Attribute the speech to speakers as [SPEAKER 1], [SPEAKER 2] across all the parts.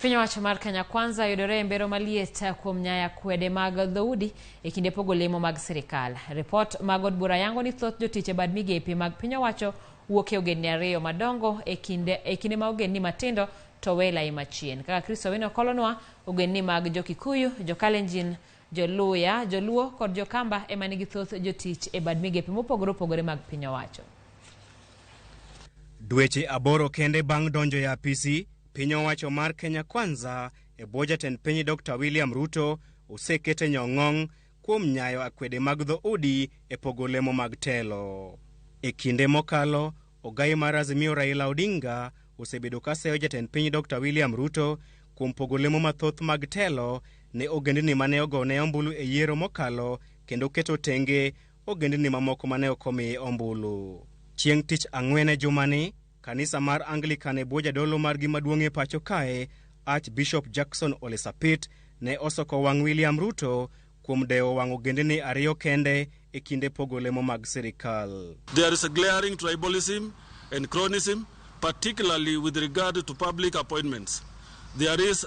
[SPEAKER 1] Piny owacho mar Kenya Kwanza yudore mbero maliet kuom nyayo akwede mag dhoudi e kinde pogo lemo mag sirkal. Report mag od bura yango ni thoth jotich e bad migepe mag piny owacho wuok e ogendni ariyo madongo e kinde ma ogendni matindo to wela e machien. Kaka Kristo wino kolonwa, ogendni mag jo-Kikuyu, jo-Kalenjin, jo-Luya, jo-Luo kod jo-Kamba ema nigi thoth jotich e bad migepe mopogore opogore mag piny owacho.
[SPEAKER 2] Dweche aboro kende bang' donjo e apisi, piny owacho mar Kenya Kwanza e bwo jatend piny Dr. William Ruto osekete nyong'ong' kuom nyayo akwede mag dhoudi e pogo lemo mag telo. E kinde mokalo, ogai mar Azimio Raila Odinga osebedo ka seyo jatend piny Dr. William Ruto kuom pogo lemo mathoth mag telo ne ogendni mane ogone ombulu e yiero mokalo kendo keto tenge ogendni mamoko mane okomiye ombulu. Chieng' tich ang'wen e jumani, kanisa mar Anglican e bwo jadolo margi maduong' e pacho kae, Archbishop Jackson Ole Sapit, ne osoko wang' William Ruto kuom dewo wang' ogendni ariyo kende e kinde pogo lemo mag sirkal.
[SPEAKER 3] There is a glaring tribalism and cronyism, particularly with regard to public appointments. There is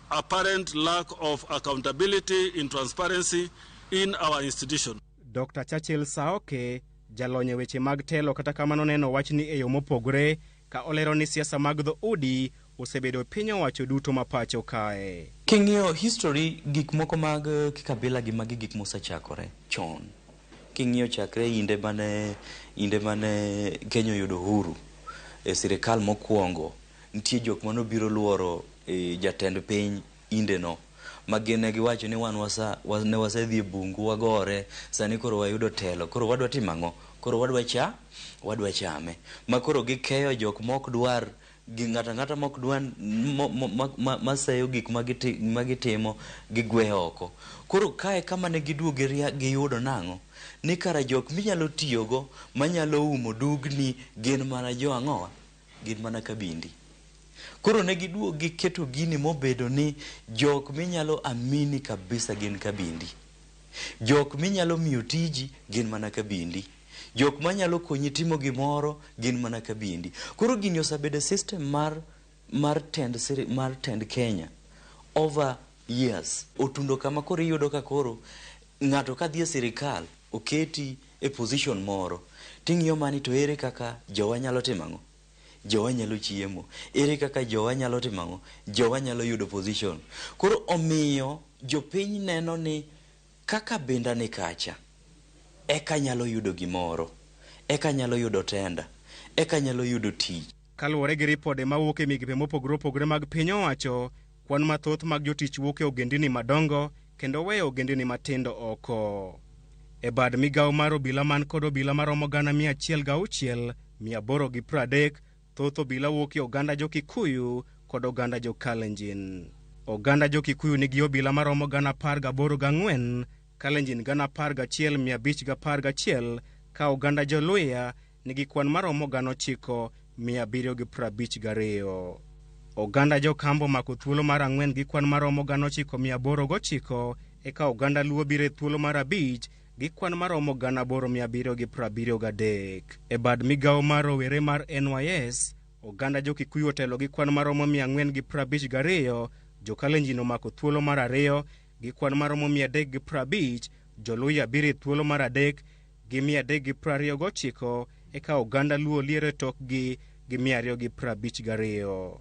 [SPEAKER 3] apparent lack of accountability and transparency in our institution.
[SPEAKER 2] Dr. Churchill Saoke, jalonye weche mag telo kata kamano neno wachni e yo mopogore ka olero ni siasa mag dhoudi osebedo piny owacho duto mapacho kae.
[SPEAKER 4] King'iyo history gik moko mag kikabila gi magi gik mosechakore chon. King'iyo chakre inde mane Kenya yudo uhuru e sirkal mokwongo, nitie jok mano biro luoro jatend piny inde no. Magene giwacho ni ne wasedhi e bungu wagore, sani koro wayudo telo, koro wadwa timang'o, koro wadwa chame. Ma koro gikeyo jok mok dwar gi ng'ata mok dwar maseyo gik magitimo gigweyo oko. Koro kae kama ne giduoge giyudo nang'o ni kara jok minyalo tiyogo manyalo umo dugni gin mana jo ang'owa, gin mana kabindi. Koro ne giduogo giketo gini mobedo ni jok minyalo amini kabisa gin kabindi. Jok minyalo miyo tiji gin mana kabindi. Jok manyalo konyi timo gimoro gin mana kabindi. Koro gini osebedo system mar tend Kenya over years. Otundo kama koro iyudo ka koro ng'ato ka dhi e sirkal oketi e position moro. Ting'iyo mani to ere kaka jowa nyalo timang'o? Jowa nyalo chiemo. Ere kaka jowa nyalo timang'o? Jowa nyalo yudo position. Koro omiyo jopiny neno ni kaka benda ni kacha, eka nyalo yudo gimoro, eka nyalo yudo tenda, eka nyalo yudo tich.
[SPEAKER 2] Kaluwore gi ripode mawuok e migepe mopogore opogore mag piny owacho, kwan mathoth mag jotich wuok e ogendni madongo kendo weyo ogendni matindo oko. E bad migawo mar obila man kod obila maromo 106,830, thoth obila wuok e oganda jo-Kikuyu kod oganda jo-Kalenjin. Oganda jo-Kikuyu nigi obila maromo 18,400, Kalenjin 11,511, ka oganda jo-Luya nigi kwan maromo 9,752. Oganda jo-Kambo mako thuolo mar 4 gi kwan maromo 9,809, eka oganda Luo biro e thuolo mar 5 gi kwan maromo 8,773. E bad migawo mar rowere mar NYS, oganda jo-Kikuyu otelo gi kwan maromo 452, jo-Kalenjin omako thuolo mar 2 gi kwan maromo 350, jo-Luya biro e thuolo mar 3 gi 329, eka oganda Luo liero e tokgi gi 252.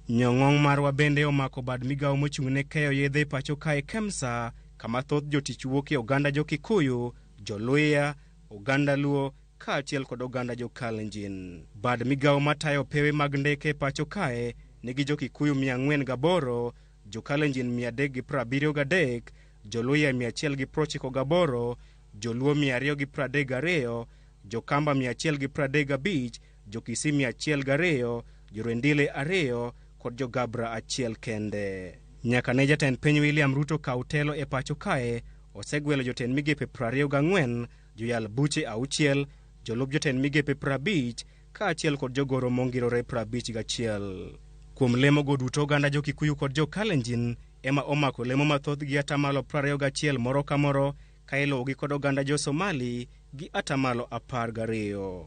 [SPEAKER 2] Nyong'ong' marwa bende omako bad migawo mochung'ne keyo yedhe pacho kae KEMSA, kama thoth jotich wuok e oganda jo-Kikuyu, jo-Luya, oganda Luo kaachiel kod oganda jo-Kalenjin. Bad migawo matayo pewe mag ndeke pacho kae nigi jo-Kikuyu 408, jo-Kalenjin 373, jo-Luya 198, jo-Luo 232, jo-Kamba 135, jo-Kisii 102, jo-Rendile 2 kod jo-Gabra 1 kende. Nyaka ne jatend piny William Ruto kaw telo e pacho kae, osegwelo jotend migepe 24, joyal buche 6, jolup jotend migepe 50, kaachiel kod jogoro mongirore 51. Kuom lemo go duto, oganda jo-Kikuyu kod jo-Kalenjin ema omako lemo mathoth gi 21% moro ka moro, ka iluwogi kod oganda jo-Somali gi 12%.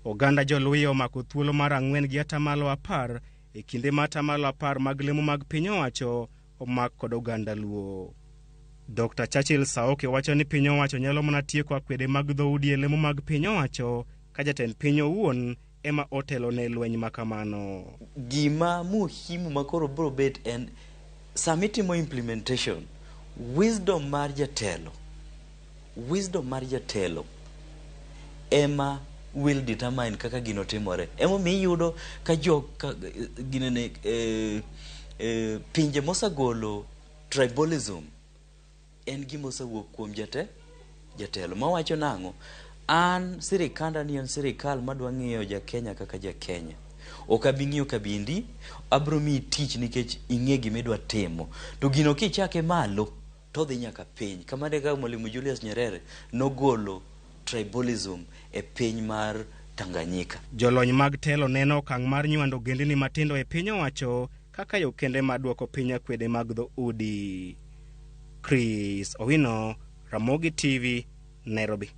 [SPEAKER 2] Oganda jo-Luya omako thuolo mar 4 gi 10%, e kinde matamalo 10 mag lemo mag piny owacho omak kod oganda Luo. Dr. Churchill Saoke wacho ni piny owacho nyalo mana tieko akwede mag dhoudi e lemo mag piny owacho ka jatend piny owuon ema otelo ne lweny makamano.
[SPEAKER 4] Gima muhimu makoro bro bet en samitimo implementation, wisdom mar jatelo ema will determine kaka gino timore. Emo mi yudo ka ginene pinje mosagolo tribalism en gima osewuok kuom jatelo mawacho nango an sirikanda ni en sirikal madwa ng'iyo ja Kenya kaka ja Kenya. Ok abi ng'iyo kabindi, abro mi tich nikech ing'e gima idwa timo. To gino kichake malo to dhi nyaka piny. Kamane kaka Mwalimu Julius Nyerere nogolo tribalism e piny mar Tanganyika.
[SPEAKER 2] Jolony mag telo neno okang' mar nywando ogendini matindo e piny owacho kaka yo kende mar duoko piny akwede mag dhoudi. Chris Owino, Ramogi TV, Nairobi.